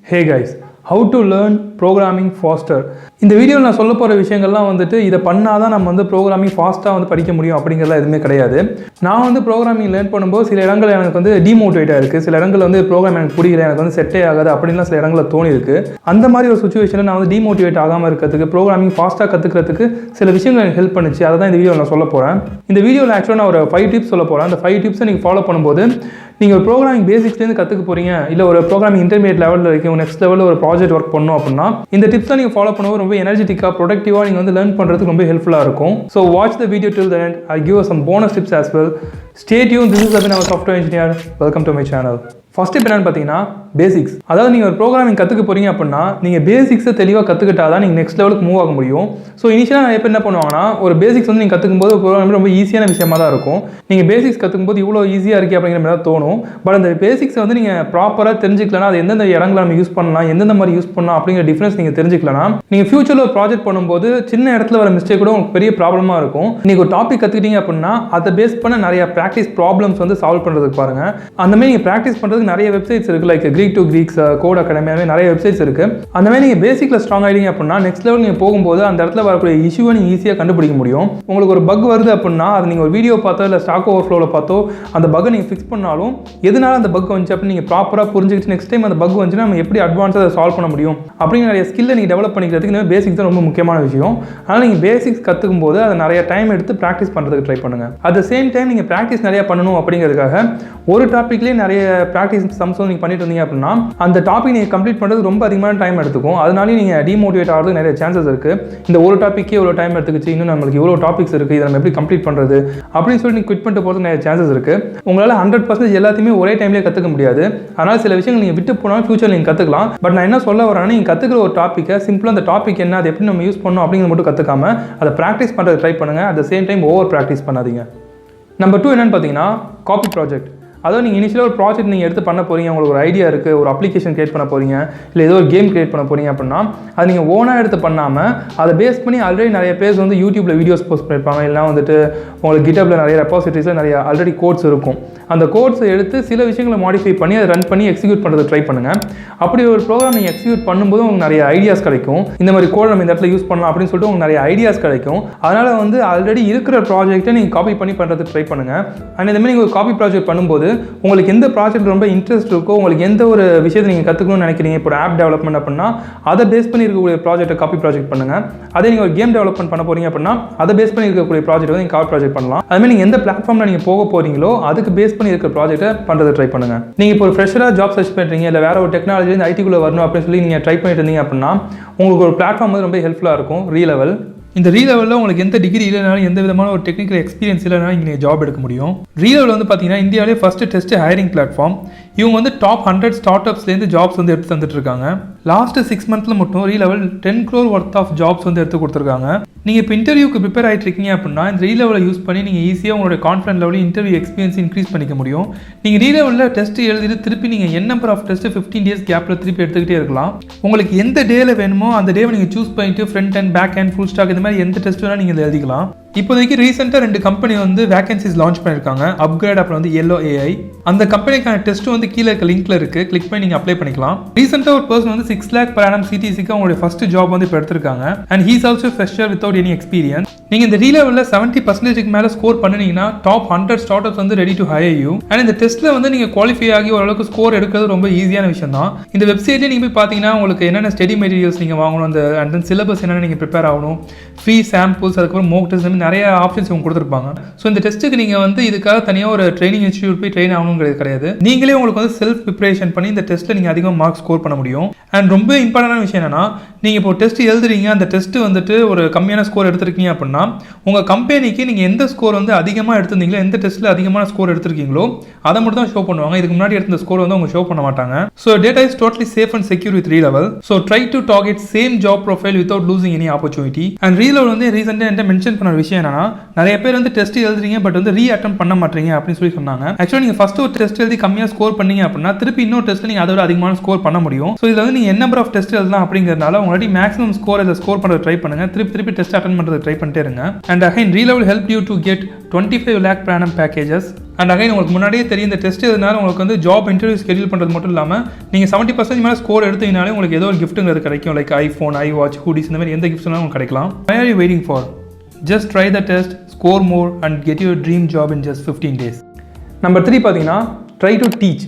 Hey guys, how to learn programming faster. இந்த வீடியோவில் நான் சொல்ல போகிற விஷயங்கள்லாம் வந்துட்டு இதை பண்ணால் தான் நம்ம வந்து ப்ரோக்ராமிங் ஃபாஸ்ட்டாக வந்து படிக்க முடியும் அப்படிங்கிறதுலாம் எதுவுமே கிடையாது. நான் வந்து ப்ரோக்ராமிங் லேர்ன் பண்ணும்போது சில இடங்கள் எனக்கு வந்து டிமோட்டிவேட்டாக இருக்குது, சில இடங்கள் வந்து ப்ரோக்ராம் எனக்கு புரியல, எனக்கு வந்து செட்டே ஆகாது அப்படின்லாம் சில இடங்களில் தோணி இருக்குது. அந்த மாதிரி ஒரு சுச்சுவேஷனில் நான் வந்து டிமோட்டிவேட் ஆகாமல் இருக்கிறதுக்கு, ப்ரோக்ராமிங் ஃபாஸ்ட்டாக கற்றுக்கிறதுக்கு சில விஷயங்கள் எனக்கு ஹெல்ப் பண்ணுச்சு. அதை தான் இந்த வீடியோவில் நான் சொல்ல போகிறேன். இந்த வீடியோவில் ஆக்சுவலாக நான் ஒரு 5 டிப்ஸ் சொல்ல போகிறேன். அந்த 5 டிப்ஸை நீங்கள் ஃபாலோ பண்ணும்போது நீங்கள் ஒரு ப்ரோக்ராமிங் பேசிக்ஸ்லேருந்து கற்றுக்க போகிறீங்க, இல்லை ஒரு ப்ரோக்ராமிங் இன்டர்மீடியட் லெவலில் இருக்கும், நெக்ஸ்ட் லெவலில் ஒரு ப்ராஜெக்ட் ஒர்க் பண்ணணும் அப்படின்னா இந்த டிப்ஸை நீங்கள் ஃபாலோ பண்ணும்போது ரொம்ப எனர்ஜெட்டிக்காக ப்ரொடக்டிவாக நீங்கள் வந்து லேர்ன் பண்ணுறதுக்கு ரொம்ப ஹெல்ப்ஃபுல்லாக இருக்கும். So watch the video till the end. I'll give you some bonus tips as well. Stay tuned. This is ABIN, our software engineer. Welcome to my channel. First இப்போ என்னன்னு பார்த்தீங்கன்னா பேசிக்ஸ். அதாவது நீங்கள் ஒரு ப்ரோக்ராமிங் கற்றுக்க போகிறீங்க அப்படின்னா நீங்கள் பேசிக்ஸை தெளிவாக கற்றுக்கிட்டா தான் நீங்கள் நெக்ஸ்ட் லெவலுக்கு மூவ் ஆக முடியும். ஸோ இனிஷியலாக நிறைய பேர் என்ன பண்ணுவாங்கன்னா ஒரு பேசிக்ஸ் வந்து நீங்கள் கற்றுக்கும் போது ப்ரோக்ராம் ரொம்ப ஈஸியான விஷயமா தான் இருக்கும். நீங்கள் பேசிக்ஸ் கற்றுக்கும் போது இவ்வளோ ஈஸியாக இருக்குது அப்படிங்கிற மாதிரி தான் தோணும். பட் அந்த பேசிக்ஸை வந்து நீங்கள் ப்ராப்பராக தெரிஞ்சிக்கலனா அது எந்தெந்த இடங்களை நம்ம யூஸ் பண்ணலாம், எந்தெந்த மாதிரி யூஸ் பண்ணலாம் அப்படிங்கிற டிஃப்ரென்ஸ் நீங்கள் தெரிஞ்சிக்கலனா நீங்கள் ஃபியூச்சரில் ஒரு ப்ராஜெக்ட் பண்ணும்போது சின்ன இடத்துல வர மிஸ்டேக் கூட உங்களுக்கு பெரிய ப்ராப்ளமாக இருக்கும். நீங்கள் ஒரு டாபிக் கற்றுக்கிட்டீங்க அப்படின்னா அதை பேஸ் பண்ண நிறைய ப்ராக்டிஸ் ப்ராப்ளம்ஸ் வந்து சால்வ் பண்ணுறதுக்கு பாருங்கள். அந்த மாதிரி நீங்கள் ப்ராக்டிஸ் பண்ணுறதுக்கு நிறைய வெப்சைட்ஸ் இருக்குது, like Greek to Greeks, Code Academy, நிறைய வெப்சைட்ஸ் இருக்குது. அந்த மாதிரி நீங்கள் பேசிக்கில் ஸ்ட்ராங் ஆகிட்டீங்க அப்படின்னா நெக்ஸ்ட் லெவல் நீங்கள் போகும்போது அந்த இடத்துல வரக்கூடிய இஷ்யூவை நீங்கள் ஈஸியாக கண்டுபிடிக்க முடியும். உங்களுக்கு ஒரு பக் வருது அப்படின்னா அது நீங்கள் ஒரு வீடியோ பார்த்தோ இல்லை ஸ்டாக் ஓவர்ஃப்ளோவில் பார்த்தோ அந்த பக்கை நீங்கள் ஃபிக்ஸ் பண்ணாலும் எதனால அந்த பக் வந்துச்சு அப்படின்னு நீங்கள் ப்ராப்பராக புரிஞ்சுக்கிட்டு நெக்ஸ்ட் டைம் அந்த பக் வந்துச்சுன்னா நம்ம எப்படி அட்வான்ஸாக அதை சால்வ் பண்ண முடியும் அப்படிங்கிற நிறைய ஸ்கில்லை நீங்கள் டெவலப் பண்ணிக்கிறதுக்கு இந்த பேசிக்ஸ் தான் ரொம்ப முக்கியமான விஷயம். அதனால் நீங்கள் பேசிக்ஸ் கற்றுக்கும் போது அதை நிறைய டைம் எடுத்து ப்ராக்டிஸ் பண்ணுறதுக்கு ட்ரை பண்ணுங்கள். அட் த சேம் டைம் நீங்கள் ப்ராக்டிஸ் நிறைய பண்ணணும் அப்படிங்கிறதுக்காக ஒரு டாப்பிக்லேயே நிறைய ப்ராக்டிஸ் சம்ஸ் நீங்கள் பண்ணிட்டு இருந்தீங்க அப்படின்னா அந்த டாபிக் நீங்கள் கம்ப்ளீட் பண்ணுறது ரொம்ப அதிகமான டைம் எடுத்துக்கும். அதனால நீங்கள் டிமோட்டிவேட் ஆகிறதுக்கு நிறைய சான்சஸ் இருக்குது. இந்த ஒரு டாப்பிக்கே இவ்வளோ டைம் எடுத்துக்கிச்சு, இன்னும் நம்மளுக்கு இவ்வளோ டாபிக்ஸ் இருக்குது, இதை நம்ம எப்படி கம்ப்ளீட் பண்ணுறது அப்படின்னு சொல்லி நீங்கள் குவிட் பண்ணிட்டு போகிறதுக்கு நிறைய சான்சஸ் இருக்குது. உங்களால் 100% எல்லாத்தையுமே ஒரே டைம்லேயே கற்றுக்க முடியாது. அதனால் சில விஷயங்கள் நீங்கள் விட்டு போனாலும் ஃபியூச்சரில் நீங்கள் கற்றுக்கலாம். பட் நான் என்ன சொல்ல வரேன்னா நீங்கள் கற்றுக்கிற ஒரு டாப்பிக்கை சிம்பிளாக அந்த டாபிக் என்ன, அதை எப்படி நம்ம யூஸ் பண்ணணும் அப்படிங்கிறது மட்டும் கற்றுக்காம அதை ப்ராக்டிஸ் பண்ணுறது ட்ரை பண்ணுங்கள். At the same time over practice பண்ணாதீங்க. நம்பர் 2 என்னென்னு பார்த்தீங்கன்னா காப்பி ப்ராஜெக்ட். அதாவது நீங்கள் இனிஷியலாக ஒரு ப்ராஜெக்ட் நீங்கள் எடுத்து பண்ண போகிறீங்க, உங்களுக்கு ஒரு ஐடியா இருக்குது, ஒரு அப்ளிகேஷன் கிரியேட் பண்ண போகிறீங்க, இல்லை ஏதோ ஒரு கேம் கிரியேட் பண்ண போகிறீங்க அப்படின்னா அது நீங்கள் ஓனாக எடுத்து பண்ணாமல் அதை பேஸ் பண்ணி ஆல்ரெடி நிறைய பேர் வந்து யூடியூப்பில் வீடியோஸ் போஸ்ட் பண்ணியிருப்பாங்க, இல்லைனா வந்துட்டு உங்களுக்கு கிட்டப்பில் நிறைய ரெபாசிட்டரிஸில் நிறைய ஆல்ரெடி கோட்ஸ் இருக்கும். அந்த கோட்ஸை எடுத்து சில விஷயங்களை மாடிஃபை பண்ணி அதை ரன் பண்ணி எக்ஸிக்யூட் பண்ணுறது ட்ரை பண்ணுங்கள். அப்படி ஒரு ப்ரோக்ராம் நீங்கள் எக்ஸிக்யூட் பண்ணும்போது உங்களுக்கு நிறைய ஐடியாஸ் கிடைக்கும். இந்த மாதிரி கோட் நம்ம இந்த இடத்துல யூஸ் பண்ணலாம் அப்படின்னு சொல்லிட்டு உங்களுக்கு நிறைய ஐடியாஸ் கிடைக்கும். அதனால் வந்து ஆல்ரெடி இருக்கிற ப்ராஜெக்ட்டை நீங்கள் காப்பி பண்ணி பண்ணுறதுக்கு ட்ரை பண்ணுங்கள். அண்ட் இந்த மாதிரி நீங்கள் ஒரு காப்பி ப்ராஜெக்ட் பண்ணும்போது உங்களுக்கு எந்த ப்ராஜெக்ட் ரொம்ப இன்ட்ரெஸ்ட் இருக்கோ, உங்களுக்கு எந்த ஒரு விஷயத்தை நீங்கள் கற்றுக்கணும்னு நினைக்கிறீங்க, இப்போ ஆப் டெவலப்மெண்ட் அப்படின்னா அதை பேஸ் பண்ணி இருக்கக்கூடிய ப்ராஜெக்ட்டை காப்பி ப்ராஜெக்ட் பண்ணுங்கள். அதே நீங்கள் ஒரு கேம் டெவலப்மெண்ட் பண்ண போகிறீங்க அப்படின்னா அதை பேஸ் பண்ணி இருக்கக்கூடிய ப்ராஜெக்ட் வந்து நீங்கள் காப்பி ப்ராஜெக்ட் பண்ணலாம். அதுமாதிரி நீங்கள் எந்த பிளாட்ஃபார்மில் நீங்கள் போக போகிறீங்களோ அதுக்கு பேஸ் பண்ணி இருக்கிற ப்ராஜெக்ட்டை பண்ணுறது ட்ரை பண்ணுங்கள். நீங்கள் இப்போ ஒரு ஃப்ரெஷராக ஜாப் சர்ச் பண்ணுறீங்க, இல்லை வேறு ஒரு டெக்னாலஜிலேருந்து ஐடிக்குள்ளே வரணும் அப்படின்னு சொல்லி நீங்கள் ட்ரை பண்ணிட்டு இருந்தீங்க அப்படின்னா உங்களுக்கு ஒரு பிளாட்ஃபார்ம் வந்து ரொம்ப ஹெல்ப்ஃபுல்லாக இருக்கும், ரீலெவல். இந்த ரீலெவலில் உங்களுக்கு எந்த டிகிரி இல்லைனாலும் எந்த விதமான ஒரு டெக்னிக்கல் எக்ஸ்பீரியன்ஸ் இல்லைனாலும் இங்கே ஜாப் எடுக்க முடியும். ரீலெவல் வந்து பார்த்தீங்கன்னா இந்தியாவிலே ஃபஸ்ட்டு டெஸ்ட் ஹையரிங் பிளாட்ஃபார்ம். இவங்க வந்து டாப் 100 ஸ்டார்ட் அப்ஸ்லேருந்து ஜாப்ஸ் வந்து எடுத்து தந்துட்டு இருக்காங்க. லாஸ்ட் 6 மந்த்ல மட்டும் Relevel 10 crore worth of jobs வந்து எடுத்து கொடுத்துருக்காங்க. நீங்கள் இப்போ இன்டர்வியூக்கு ப்ரிப்பேர் ஆகிட்டு இருக்கீங்க அப்படின்னா இந்த ரீலெவலை யூஸ் பண்ணி நீங்கள் ஈஸியாக உங்களோட கான்ஃபிடன்ஸ் லெவலில் இன்டர்வியூ எக்ஸ்பீரியன்ஸ் இன்க்ரீஸ் பண்ணிக்க முடியும். நீங்கள் ரீலெவலில் டெஸ்ட் எழுதிட்டு திருப்பி நீங்கள் என் நம்பர் ஆஃப் டெஸ்ட் 15 days கேப்பில் திருப்பி எடுத்துக்கிட்டே இருக்கலாம். உங்களுக்கு எந்த டேல வேணுமோ அந்த டேவை நீங்கள் சூஸ் பண்ணிட்டு front and back and full stack இந்த மாதிரி எந்த டெஸ்ட் வேணால் நீங்கள் எழுதிக்கலாம். இப்போதைக்கு ரீசெண்டாக 2 கம்பெனி வந்து வேகன்சிஸ் லான்ச் பண்ணியிருக்காங்க, அப்கிரேட் அப்புறம் வந்து எல்லோ ஏஐ. அந்த கம்பெனிக்கான டெஸ்ட் வந்து கீழே இருக்க லிங்க்ல இருக்குது, கிளிக் பண்ணி நீங்கள் அப்ளை பண்ணிக்கலாம். ரீசெண்டாக ஒரு பர்சன் வந்து 6 lakh per annum CTCக்கு அவங்களுடைய ஃபர்ஸ்ட் ஜாப் வந்து இப்போ எடுத்திருக்காங்க. And he's also fresher without any experience. நீங்கள் இந்த ரீலெவலில் 70% மேலே ஸ்கோர் பண்ணினீங்கன்னா டாப் 100 ஸ்டார்ட் அப்ஸ் வந்து ready to higher you. And இந்த டெஸ்ட்டில் வந்து நீங்கள் குவாலிஃபை ஆகி ஓரளவுக்கு ஸ்கோர் எடுக்கிறது ரொம்ப ஈஸியான விஷயம் தான். இந்த வெப்சைட்லேயே நீங்கள் போய் பார்த்தீங்கன்னா உங்களுக்கு என்னென்ன ஸ்டடி மெட்டீரியல்ஸ் நீங்கள் வாங்கணும், அந்த அண்ட் தென் சிலபஸ் என்னென்ன நீங்கள் ப்ரிப்பேர் ஆகணும், ஃப்ரீ சாம்பிள்ஸ், அதுக்கப்புறம் மோக் டெஸ்ட், நிறைய ஆப்ஷன்ஸ் இவங்க கொடுத்துருப்பாங்க. ஸோ இந்த டெஸ்ட்டுக்கு நீங்கள் வந்து இதுக்காக தனியாக ஒரு ட்ரைனிங் இன்ஸ்டியூட் போய் ட்ரெயின் ஆகணுங்கிறது கிடையாது. நீங்களே உங்களுக்கு வந்து செல்ஃப் ப்ரிப்பரேஷன் பண்ணி இந்த டெஸ்ட்டில் நீங்கள் அதிகமாக மார்க் ஸ்கோர் பண்ண முடியும். அண்ட் ரொம்ப இம்பார்ட்டன்டான விஷயம் என்னன்னா நீங்கள் இப்போ டெஸ்ட் எழுதுறீங்க, அந்த டெஸ்ட் வந்துட்டு ஒரு கம்மியான ஸ்கோர் எடுத்திருக்கீங்க அப்படின்னா உங்கள் கம்பெனிக்கு நீங்கள் எந்த ஸ்கோர் வந்து அதிகமாக எடுத்திருந்தீங்களோ, எந்த டெஸ்ட்டில் அதிகமான ஸ்கோர் எடுத்திருக்கீங்களோ அதை மட்டும் தான் ஷோ பண்ணுவாங்க. இதுக்கு முன்னாடி எடுத்த ஸ்கோர் வந்து அவங்க ஷோ பண்ண மாட்டாங்க. So data is totally safe and secure with Relevel. So try to target same job profile without losing any opportunity. And Relevel வந்து ரீசெண்டாக என்கிட்ட மென்ஷன் பண்ண விஷயம் என்னன்னா நிறைய பேர் வந்து டெஸ்ட் எழுதுறீங்க பட் வந்து ரீ அட்டெம்ப்ட் பண்ண மாட்டீங்க அப்படின்னு சொல்லி சொன்னாங்க. ஆக்சுவலாக நீங்கள் ஃபர்ஸ்ட் ஒரு டெஸ்ட் எழுதி கம்மியாக ஸ்கோர் பண்ணீங்க அப்படின்னா திருப்பி இன்னொரு டெஸ்ட் நீங்கள் அதோட அதிகமான ஸ்கோர் பண்ண முடியும். ஸோ இதில் வந்து நீங்கள் நம்பர் ஆஃப் டெஸ்ட் எழுதலாம் அப்படிங்கிறதுனால உங்களாடி மேக்ஸிமம் ஸ்கோர் இதை ஸ்கோர் பண்ணுறது ட்ரை பண்ணுங்க. திருப்பி டெஸ்ட் அட்டன் பண்ணுறது ட்ரை பண்ணிட்டே இருங்க. எடுங்க. And again Relevel help you to get 25 lakh per annum packages. And again உங்களுக்கு முன்னாடியே தெரியும் இந்த டெஸ்ட் எதுனால உங்களுக்கு வந்து ஜாப் இன்டர்வியூ ஸ்கெடியூல் பண்ணுறது மட்டும் இல்லாமல் நீங்கள் 70% மேலே ஸ்கோர் எடுத்தீங்கனாலே உங்களுக்கு ஏதோ ஒரு கிஃப்ட்டுங்கிறது கிடைக்கும். லைக் ஐஃபோன், ஐவாட்ச், ஹூடிஸ் இந்த மாதிரி எந்த கிஃப்ட்ஸ்னாலும் உங்களுக்கு கிடைக்கலாம். Why are you waiting for? Just try the test, score more and get your dream job in just 15 days. Number 3 பார்த்தீங்கன்னா try to teach.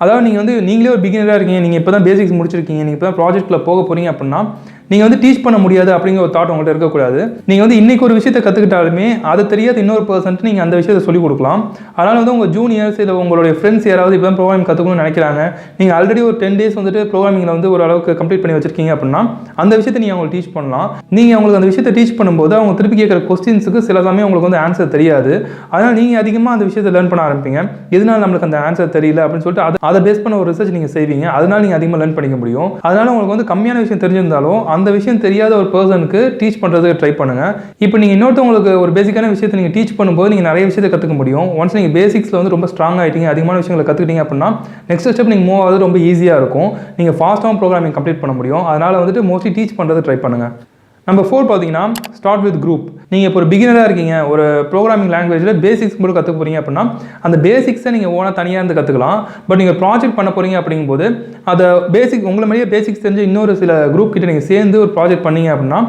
அதாவது நீங்கள் வந்து நீங்களே ஒரு பிகினராக இருக்கீங்க, நீங்கள் இப்போ தான் பேசிக்ஸ் முடிச்சிருக்கீங்க, நீங்கள் இப்போ தான் ப்ராஜெக்ட்டில் போக போகிறீங்க அப்படின்னா நீங்கள் வந்து டீச் பண்ண முடியாது அப்படிங்கிற ஒரு தாட் உங்கள்கிட்ட இருக்கக்கூடாது. நீங்கள் வந்து இன்றைக்கி ஒரு விஷயத்தை கற்றுக்கிட்டாலுமே அது தெரியாத இன்னொரு பர்சன்ட் நீங்கள் அந்த விஷயத்தை சொல்லிக் கொடுக்கலாம். அதனால் வந்து உங்கள் ஜூனியர்ஸ் இல்லை உங்களுடைய ஃப்ரெண்ட்ஸ் யாராவது இப்போ தான் ப்ரோக்ராமிங் கற்றுக்கணும்னு நினைக்கிறாங்க, நீங்கள் ஆல்ரெடி ஒரு 10 days வந்துட்டு ப்ரோக்ராமிங்கில் வந்து ஒரு அளவுக்கு கம்ப்ளீட் பண்ணி வச்சிருக்கீங்க அப்படின்னா அந்த விஷயத்தை நீங்கள் அவங்களுக்கு டீச் பண்ணலாம். நீங்கள் அவங்களுக்கு அந்த விஷயத்தை டீச் பண்ணும்போது அவங்க திருப்பி கேட்குற கொஸ்டின்ஸுக்கு சில சமயம் உங்களுக்கு வந்து ஆன்சர் தெரியாது. அதனால் நீங்கள் அதிகமாக அந்த விஷயத்தை லேர்ன் பண்ண ஆரம்பிப்பீங்க. எதனால் நம்மளுக்கு அந்த ஆன்சர் தெரியல அப்படின்னு சொல்லிட்டு அதை பேஸ் பண்ண ஒரு ரிசர்ச் நீங்கள் செய்வீங்க. அதனால் நீங்கள் அதிகமாக லேர்ன் பண்ணிக்க முடியும். அதனால் உங்களுக்கு வந்து கம்மியான விஷயம் தெரிஞ்சிருந்தாலும் அந்த விஷயம் தெரியாத ஒரு பர்சனுக்கு டீச் பண்ணுறதுக்கு ட்ரை பண்ணுங்கள். இப்போ நீங்கள் இன்னொருத்தவங்களுக்கு ஒரு பேசிக்கான விஷயத்தை நீங்கள் டீச் பண்ணும்போது நீங்கள் நிறைய விஷயத்தை கற்றுக்க முடியும். ஒன்ஸ் நீங்கள் பேசிக்ஸில் வந்து ரொம்ப ஸ்ட்ராங் ஆகிட்டீங்க, அதிகமான விஷயங்களை கற்றுக்கிட்டீங்க அப்படின்னா நெக்ஸ்ட் ஸ்டெப் நீங்கள் மூவ் ஆகிறது ரொம்ப ஈஸியாக இருக்கும். நீங்கள் ஃபாஸ்ட்டாகவும் ப்ரோக்ராமிங் கம்ப்ளீட் பண்ண முடியும். அதனால் வந்துட்டு மோஸ்ட்லி டீச் பண்ணுறது ட்ரை பண்ணுங்கள். நம்பர் 4 பார்த்தீங்கன்னா ஸ்டார்ட் வித் குரூப். நீங்கள் இப்போ ஒரு பிகினராக இருக்கீங்க, ஒரு ப்ரோக்ராமிங் லாங்குவேஜில் பேசிக்ஸ் மட்டும் கற்றுக்க போகிறீங்க அப்படின்னா அந்த பேசிக்ஸை நீங்கள் ஓனாக தனியாக இருந்து கற்றுக்கலாம். பட் நீங்கள் ப்ராஜெக்ட் பண்ண போகிறீங்க அப்படிங்கும்போது அதை பேசிக் உங்களை மாதிரியே பேசிக்ஸ் தெரிஞ்சு இன்னொரு சில குரூப் கிட்ட நீங்கள் சேர்ந்து ஒரு ப்ராஜெக்ட் பண்ணீங்க அப்படின்னா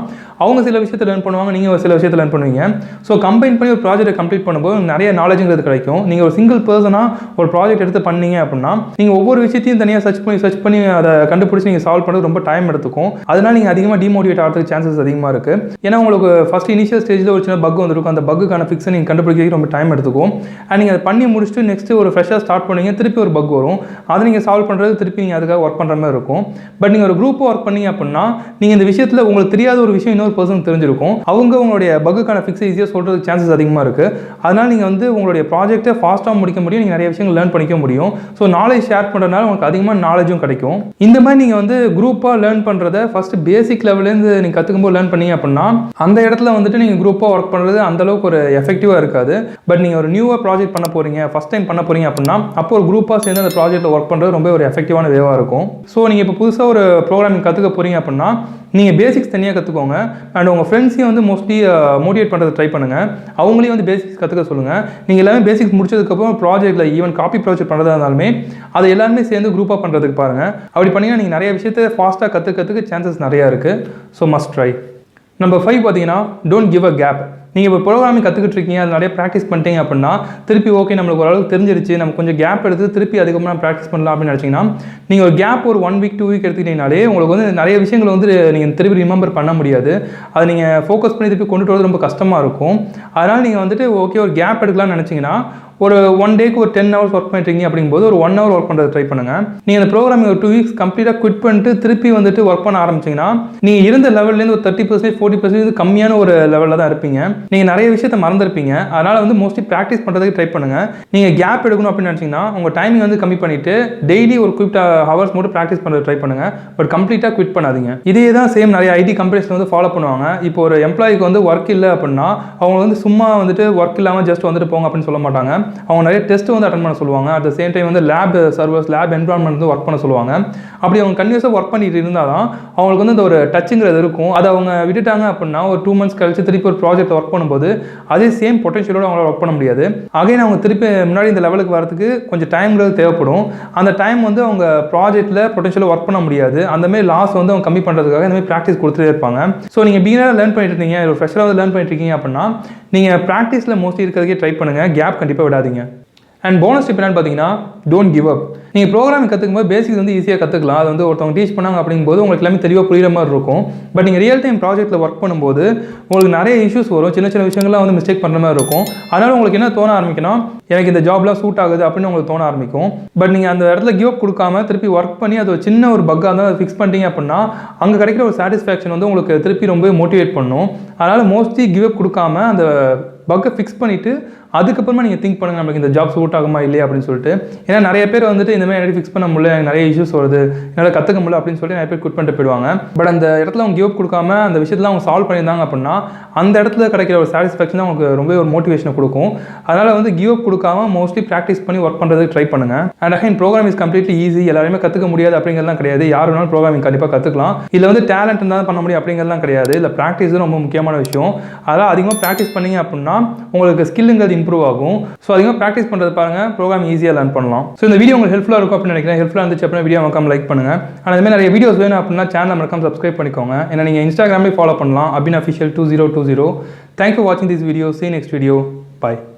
அவங்க சில விஷயத்தை லேர்ன் பண்ணுவாங்க, நீங்கள் ஒரு சில விஷயத்தை லேர்ன் பண்ணுவீங்க. ஸோ கம்பைன் பண்ணி ஒரு ப்ராஜெக்ட்டை கம்ப்ளீட் பண்ணும்போது நிறைய நாலேஜுங்கிறது கிடைக்கும். நீங்கள் ஒரு சிங்கிள் பர்சனாக ஒரு ப்ராஜெக்ட் எடுத்து பண்ணீங்க அப்படின்னா நீங்கள் ஒவ்வொரு விஷயத்தையும் தனியாக சர்ச் பண்ணி அதை கண்டுபிடிச்சி நீங்கள் சால்வ் பண்ணுறது ரொம்ப டைம் எடுத்துக்கும். அதனால் நீங்கள் அதிகமாக டிமோட்டிவேட் ஆகிறதுக்கு சான்சஸ் அதிகமாக இருக்குது. ஏன்னா உங்களுக்கு ஃபஸ்ட் இனிஷியல் ஸ்டேஜில் ஒரு சின்ன பக் வந்துருக்கும். அந்த பக்குக்கான ஃபிக்ஸை நீங்கள் கண்டுபிடிக்கிறதுக்கு ரொம்ப டைம் எடுத்துக்கும். அண்ட் நீங்கள் அதை பண்ணி முடிச்சுட்டு நெக்ஸ்ட்டு ஒரு ஃப்ரெஷ்ஷாக ஸ்டார்ட் பண்ணீங்க, திருப்பி ஒரு பக் வரும். அதை நீங்கள் சால்வ் பண்ணுறது திருப்பி நீங்கள் அதுக்காக ஒர்க் பண்ணுற மாதிரி இருக்கும். பட் நீங்கள் ஒரு குரூப்பாக ஒர்க் பண்ணீங்க அப்படின்னா நீங்கள் இந்த விஷயத்தில் உங்களுக்கு தெரியாத ஒரு விஷயம் இன்னொரு பர்சன் தெரிஞ்சிருக்கும். அவங்க உங்களுடைய பக்குக்கான ஃபிக்ஸை ஈஸியாக சொல்கிறதுக்கு சான்சஸ் அதிகமாக இருக்குது. அதனால் நீங்கள் வந்து உங்களுடைய ப்ராஜெக்ட்டை ஃபாஸ்ட்டாக முடிக்க முடியும், நீங்கள் நிறைய விஷயங்கள் லேர்ன் பண்ணிக்க முடியும். ஸோ நாலேஜ் ஷேர் பண்ணுறதுனால உங்களுக்கு அதிகமாக நாலேஜும் கிடைக்கும். இந்த மாதிரி நீங்கள் வந்து குரூப்பாக லேர்ன் பண்ணுறதை ஃபஸ்ட்டு பேசிக் லெவலேருந்து நீங்கள் கற்றுக்கும்போது லேர்ன் பண்ணீங்க அப்படின்னா அந்த இடத்துல வந்துட்டு நீங்கள் குரூப்பாக ஒர்க் பண்ணுறது அந்தளவுக்கு ஒரு எஃபெக்டிவாக இருக்காது. பட் நீங்கள் ஒரு நியூவாக ப்ராஜெக்ட் பண்ண போகிறீங்க, ஃபஸ்ட் டைம் பண்ண போகிறீங்க அப்படின்னா அப்போ ஒரு குரூப்பாக சேர்ந்து அந்த ப்ராஜெக்ட்டில் ஒர்க் பண்ணுறது ரொம்ப ஒரு எஃபெக்டிவான வேவாக இருக்கும். ஸோ நீங்கள் இப்போ புதுசாக ஒரு ப்ரோக்ராமிங் கற்றுக்க போகிறீங்க அப்படின்னா நீங்கள் பேசிக்ஸ் தனியாக கற்றுக்கோங்க. அண்ட் உங்கள் ஃப்ரெண்ட்ஸையும் வந்து மோஸ்ட்லி மோட்டிவேட் பண்ணுறது ட்ரை பண்ணுங்கள். அவங்களையும் வந்து பேசிக்ஸ் கற்றுக்க சொல்லுங்கள். நீங்கள் எல்லாமே பேசிக்ஸ் முடிச்சதுக்கப்புறம் ப்ராஜெக்ட்டில் ஈவன் காப்பி ப்ராஜெக்ட் பண்ணுறதா இருந்தாலுமே அதை எல்லாருமே சேர்ந்து குரூப்பாக பண்ணுறதுக்கு பாருங்கள். அப்படி பண்ணிங்கன்னா நீங்கள் நிறைய விஷயத்தை ஃபாஸ்ட்டாக கற்றுக்கிறதுக்கு சான்சஸ் நிறையா இருக்குது. So must try. நம்பர் 5 பார்த்தீங்கன்னா டோன்ட் கிவ் அ கேப். நீங்கள் இப்போ ப்ரோக்ராமிங் கற்றுக்கிட்டு இருக்கீங்க, அது நிறைய ப்ராக்டிஸ் பண்ணிட்டீங்க அப்படின்னா திருப்பி ஓகே நம்மளுக்கு ஓரளவுக்கு தெரிஞ்சிருச்சு, நம்ம கொஞ்சம் கேப் எடுத்து திருப்பி அதுக்கப்புறம் ப்ராக்டிஸ் பண்ணலாம் அப்படின்னு நினச்சிங்கன்னா நீங்கள் ஒரு கேப் ஒரு 1 week 2 week எடுத்துக்கிட்டீங்கனாலே உங்களுக்கு வந்து நிறைய விஷயங்கள் வந்து நீங்கள் திருப்பி ரிமெம்பர் பண்ண முடியாது. அதை நீங்கள் ஃபோக்கஸ் பண்ணி திருப்பி கொண்டுட்டு வரது ரொம்ப கஷ்டமாக இருக்கும். அதனால் நீங்கள் வந்துட்டு ஓகே ஒரு கேப் எடுக்கலாம்னு நினச்சிங்கன்னா ஒரு 1 டேக்கு ஒரு 10 hours ஒர்க் பண்ணிட்டீங்க அப்படிங்கும்போது ஒரு 1 hour ஒர்க் பண்ணுறது ட்ரை பண்ணுங்கள். நீங்கள் அந்த ப்ரோக்ராமிங் ஒரு 2 weeks கம்ப்ளீட்டாக குவிட் பண்ணிட்டு திருப்பி வந்துட்டு ஒர்க் பண்ண ஆரம்பிச்சிங்கன்னா நீங்கள் இருந்த லெவல்லேருந்து ஒரு 30% 40% கம்மியான ஒரு லெவலில் தான் இருப்பீங்க. நீங்கள் நிறைய விஷயத்தை மறந்துருப்பீங்க. அதனால் வந்து மோஸ்ட்லி ப்ராக்டிஸ் பண்ணுறதுக்கு ட்ரை பண்ணுங்கள். நீங்கள் கேப் எடுக்கணும் அப்படின்னு நினச்சிங்கன்னா உங்கள் டைமிங் வந்து கம்மி பண்ணிவிட்டு டெய்லி ஒரு குவிட் ஹவர்ஸ் மட்டும் ப்ராக்டிஸ் பண்ணுறது ட்ரை பண்ணுங்கள். பட் கம்ப்ளீட்டாக குவிட் பண்ணாதீங்க. இதே தான் சேம் நிறைய ஐடி கம்பெனிஸில் வந்து ஃபாலோ பண்ணுவாங்க. இப்போ ஒரு எம்ப்ளாய்க்கு வந்து ஒர்க் இல்லை அப்படின்னா அவங்க வந்து சும்மா வந்துட்டு ஒர்க் இல்லாமல் ஜஸ்ட் வந்துட்டு போங்க அப்படின்னு சொல்ல மாட்டாங்க. அவங்க நிறைய டெஸ்ட் வந்து அட்டன் பண்ண சொல்லுவாங்க. அட் த சேம் டைம் வந்து லேப் சர்வர்ஸ், லேப் என்வரான்மெண்ட் வந்து ஒர்க் பண்ண சொல்லுவாங்க. அப்படி அவங்க கன்டினியூஸாக ஒர்க் பண்ணிட்டு இருந்தால் தான் அவங்களுக்கு வந்து இந்த ஒரு டச்சுங்கிறது இருக்கும். அதை அவங்க விட்டுட்டாங்க அப்படின்னா ஒரு 2 months கழிச்சு திருப்பி ஒரு ப்ராஜெக்ட் ஒர்க் பண்ணும்போது அதே சேம் பொட்டன்ஷியலோடு அவங்களால ஒர்க் பண்ண முடியாது. அகைன் அவங்க திருப்பி முன்னாடி இந்த லெவலுக்கு வரதுக்கு கொஞ்சம் டைம்ங்கிறது தேவைப்படும். அந்த டைம் வந்து அவங்க ப்ராஜெக்ட்டில் பொட்டன்ஷியலாக ஒர்க் பண்ண முடியாது. அந்தமாதிரி லாஸ் வந்து அவங்க கம்மி பண்ணுறதுக்காக இந்தமாதிரி ப்ராக்டிஸ் கொடுத்துட்டே இருப்பாங்க. ஸோ நீங்கள் பிகினராக லேர்ன் பண்ணிட்டு இருக்கீங்க, ஒரு ஃப்ரெஷராக வந்து லேர்ன் பண்ணிட்டு இருக்கீங்க அப்படின்னா நீங்கள் ப்ராக்டிஸில் மோஸ்ட்லி இருக்கிறதுக்கே ட்ரை பண்ணுங்கள். கேப் கண்டிப்பாக விடாதீங்க. அண்ட் போனஸ் டிப் என்னன்னு பார்த்தீங்கன்னா டோன்ட் கிவ் அப். நீங்கள் ப்ரோக்ராமிங் கற்றுக்கும் போது பேசிக்ஸ் வந்து ஈஸியாக கற்றுக்கலாம். அது வந்து ஒருத்தவங்க டீச் பண்ணாங்க அப்படிங்கும்போது உங்களுக்கு எல்லாமே தெளிவாக புரியுற மாதிரி இருக்கும். பட் நீங்கள் ரியல் டைம் ப்ராஜெக்ட்டில் ஒர்க் பண்ணும்போது உங்களுக்கு நிறைய இஷ்யூஸ் வரும். சின்ன சின்ன விஷயங்கள்லாம் வந்து மிஸ்டேக் பண்ணுற மாதிரி இருக்கும். அதனால் உங்களுக்கு என்ன தோண ஆரம்பிக்கணும், எனக்கு இந்த ஜாப்லாம் சூட் ஆகுது அப்படின்னு உங்களுக்கு தோண ஆரம்பிக்கும். பட் நீங்கள் அந்த இடத்துல கிவ் அப் கொடுக்காம திருப்பி ஒர்க் பண்ணி அது ஒரு சின்ன ஒரு பக்காக இருந்தால் அதை ஃபிக்ஸ் பண்ணிட்டீங்க அப்படின்னா அங்கே கிடைக்கிற ஒரு சாட்டிஸ்ஃபேக்ஷன் வந்து உங்களுக்கு திருப்பி ரொம்ப மோட்டிவேட் பண்ணும். அதனால் மோஸ்ட்லி கிவ் அப் கொடுக்காம அந்த பக்கை ஃபிக்ஸ் பண்ணிவிட்டு அதுக்கப்புறமா நீங்கள் திங்க் பண்ணுங்கள் நமக்கு இந்த ஜாப் சூட் ஆகுமா இல்லையா அப்படின்னு சொல்லிட்டு. ஏன்னா நிறைய பேர் வந்துட்டு இந்த மாதிரி எனக்கு ஃபிக்ஸ் பண்ண முடியல, எனக்கு நிறைய இஷ்யூஸ் வருது, என்னால் கற்றுக்க முடியல அப்படின்னு சொல்லிட்டு நிறைய பேர் குட் பண்ணிட்டு போயிடுவாங்க. பட் அந்த இடத்துல அவங்க கிவ் அப் கொடுக்காம அந்த விஷயத்தில் அவங்க சால்வ் பண்ணியிருந்தாங்க அப்படின்னா அந்த இடத்துல கிடைக்கிற ஒரு சாட்டிஸ்ஃபேக்ஷன் தான் உங்களுக்கு ரொம்ப ஒரு மோட்டிவேஷனை கொடுக்கும். அதனால் வந்து கிவ் அப் கொடுக்காம மோஸ்ட்லி ப்ராக்டிஸ் பண்ணி ஒர்க் பண்ணுறதுக்கு ட்ரை பண்ணுங்கள். And again program is completely easy, எல்லாருமே கற்றுக்க முடியாது அப்படிங்கிறதுலாம் கிடையாது. யார் வேணாலும் ப்ரோக்ராமிங் கண்டிப்பாக கற்றுக்கலாம். இதில் வந்து டேலண்ட் இருந்தால் பண்ண முடியும் அப்படிங்கிறதுலாம் கிடையாது. இல்லை ப்ராக்டிஸ் ரொம்ப முக்கியமான விஷயம். அதனால் அதிகமாக ப்ராக்டிஸ் பண்ணிங்க அப்படின்னா உங்களுக்கு ஸ்கில்லுங்கிறது இம்ப்ரூவ் ஆகும். ஸோ அதிகமாக ப்ராக்டிஸ் பண்ணுறது பாருங்கள், ப்ரோக்ராம் ஈஸியாக லேர்ன் பண்ணலாம். ஸோ இந்த வீடியோ உங்களுக்கு ஹெல்ப்ஃபுல்லாக இருக்கும் அப்படின்னு நினைக்கிறேன். ஹெல்ப்ஃபுல்லாக இருந்துச்சு அப்படின்னா வீடியோ மறக்காம லைக் பண்ணுங்கள். ஆனால் இதுமாதிரி நிறைய வீடியோஸ் வேணும் அப்படின்னா சேனல் மறக்காம சப்ஸ்கிரைப் பண்ணிக்கோங்க. ஏன்னா நீங்கள் இன்ஸ்டாகிராம்லேயே ஃபாலோ பண்ணலாம், ABIN official 2020. Thank you for watching this video. See you next video. Bye.